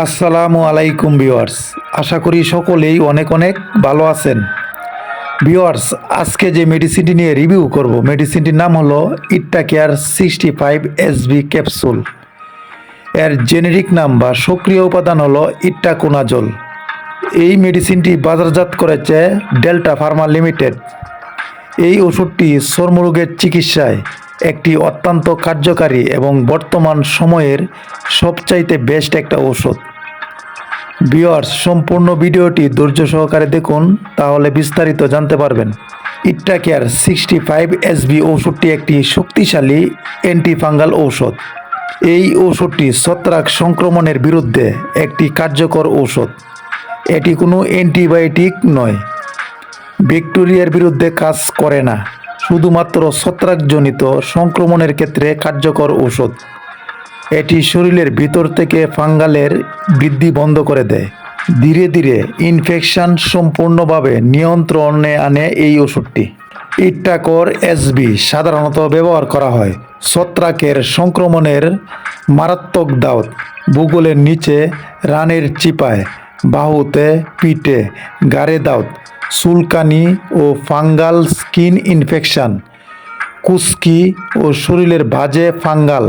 আসসালামু আলাইকুম ভিউয়ার্স, আশা করি সকলেই অনেক অনেক ভালো আছেন। ভিউয়ার্স, আজকে যে মেডিসিনটি নিয়ে রিভিউ করব, মেডিসিনটির নাম হলো ইট্টা কেয়ার 65 SB ক্যাপসুল। এর জেনেরিক নাম বা সক্রিয় উপাদান হলো ইট্টাকোনাজোল। এই মেডিসিনটি বাজারজাত করেছে ডেল্টা ফার্মা লিমিটেড। এই ওষুধটি চর্মরোগের চিকিৎসায় একটি অত্যন্ত কার্যকারী এবং বর্তমান সময়ের সবচাইতে বেস্ট একটা ওষুধ। ভিউয়ার্স, সম্পূর্ণ ভিডিওটি ধৈর্য সহকারে দেখুন, তাহলে বিস্তারিত জানতে পারবেন। ইট্টা কেয়ার 65 SB ওষুধটি একটি শক্তিশালী অ্যান্টিফাঙ্গাল ঔষধ। এই ওষুধটি ছত্রাক সংক্রমণের বিরুদ্ধে একটি কার্যকর ঔষধ। এটি কোনো অ্যান্টিবায়োটিক নয়, ব্যাকটেরিয়ার বিরুদ্ধে কাজ করে না, শুধুমাত্র ছত্রাকজনিত সংক্রমণের ক্ষেত্রে কার্যকর ঔষধ। এটি শরীরের ভিতর থেকে ফাঙ্গালের বৃদ্ধি বন্ধ করে দেয়। ধীরে ধীরে ইনফেকশন সম্পূর্ণভাবে নিয়ন্ত্রণে আনে এই ওষুধটি। ইট্টাকোর এসবি সাধারণত ব্যবহার করা হয় ছত্রাকের সংক্রমণের মারাত্মক দাউদ, বুগলের নিচে, রানের চিপায়, বাহুতে, পিঠে, গাড়ে দাউদ, চুলকানি ও ফাঙ্গাল স্কিন ইনফেকশন, কুস্কি ও শরীরের বাজে ফাঙ্গাল,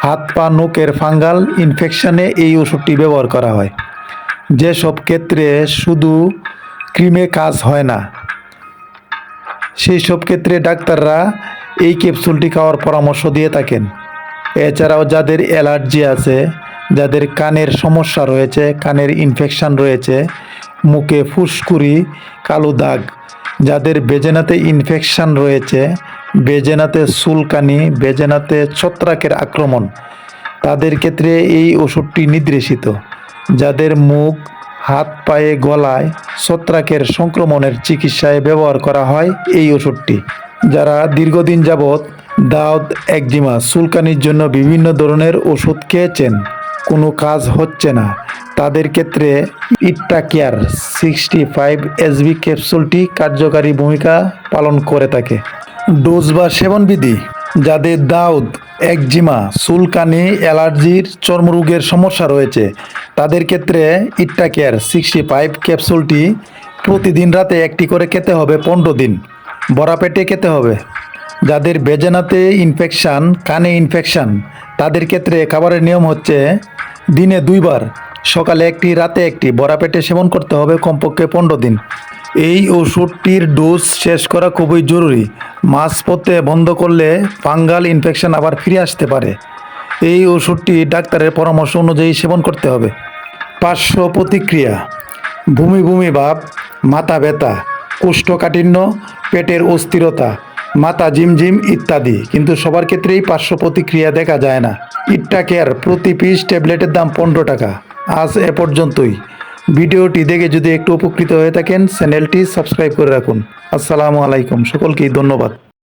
হাত পা নখের ফাঙ্গাল ইনফেকশনে এই ওষুধটি ব্যবহার করা হয়। যেসব ক্ষেত্রে শুধু ক্রিমে কাজ হয় না, সেই সব ক্ষেত্রে ডাক্তাররা এই ক্যাপসুলটি খাওয়ার পরামর্শ দিয়ে থাকেন। এছাড়াও যাদের অ্যালার্জি আছে, যাদের কানের সমস্যা রয়েছে, কানের ইনফেকশন রয়েছে, মুখে ফুসকুড়ি, কালো দাগ, যাদের বেজেনাতে ইনফেকশন রয়েছে, বেজেনাতে চুলকানি, বেজেনাতে ছত্রাকের আক্রমণ, তাদের ক্ষেত্রে এই ওষুধটি নির্দেশিত। যাদের মুখ, হাত, পায়ে, গলায় ছত্রাকের সংক্রমণের চিকিৎসায় ব্যবহার করা হয় এই ওষুধটি। যারা দীর্ঘদিন যাবৎ দাউদ, একজিমা, চুলকানির জন্য বিভিন্ন ধরনের ওষুধ খেয়েছেন, কোনো কাজ হচ্ছে না, তাদের ক্ষেত্রে ইট্টা কেয়ার 65 SB ক্যাপসুলটি কার্যকারী ভূমিকা পালন করে থাকে। ডোজ বা সেবনবিধি: যাদের দাউদ, একজিমা, চুলকানি, অ্যালার্জির, চর্মরোগের সমস্যা রয়েছে, তাদের ক্ষেত্রে ইট্টা কেয়ার 65 ক্যাপসুলটি প্রতিদিন রাতে একটি করে খেতে হবে 15 দিন, ভরা পেটে খেতে হবে। যাদের বেজেনাতে ইনফেকশান, কানে ইনফেকশান, তাদের ক্ষেত্রে খাবারের নিয়ম হচ্ছে দিনে 2 বার, সকালে একটি, রাতে একটি, ভরা পেটে সেবন করতে হবে কমপক্ষে 15 দিন। এই ওষুধটির ডোজ শেষ করা খুবই জরুরি। মাঝপথে বন্ধ করলে ফাঙ্গাল ইনফেকশন আবার ফিরে আসতে পারে। এই ওষুধটি ডাক্তারের পরামর্শ অনুযায়ী সেবন করতে হবে। পার্শ্ব প্রতিক্রিয়া: বমি বমি ভাব, মাথা ব্যথা, কোষ্ঠকাঠিন্য, পেটের অস্থিরতা, মাথা ঝিমঝিম ইত্যাদি, কিন্তু সবার ক্ষেত্রেই পার্শ্ব প্রতিক্রিয়া দেখা যায় না। ইট্টা কেয়ার প্রতি পিস ট্যাবলেটের দাম 15 টাকা। আজ এ পর্যন্তই। ভিডিওটি দেখে যদি একটু উপকৃত হয়ে থাকেন, চ্যানেলটি সাবস্ক্রাইব করে রাখুন। আসসালামু আলাইকুম, সকলকেই ধন্যবাদ।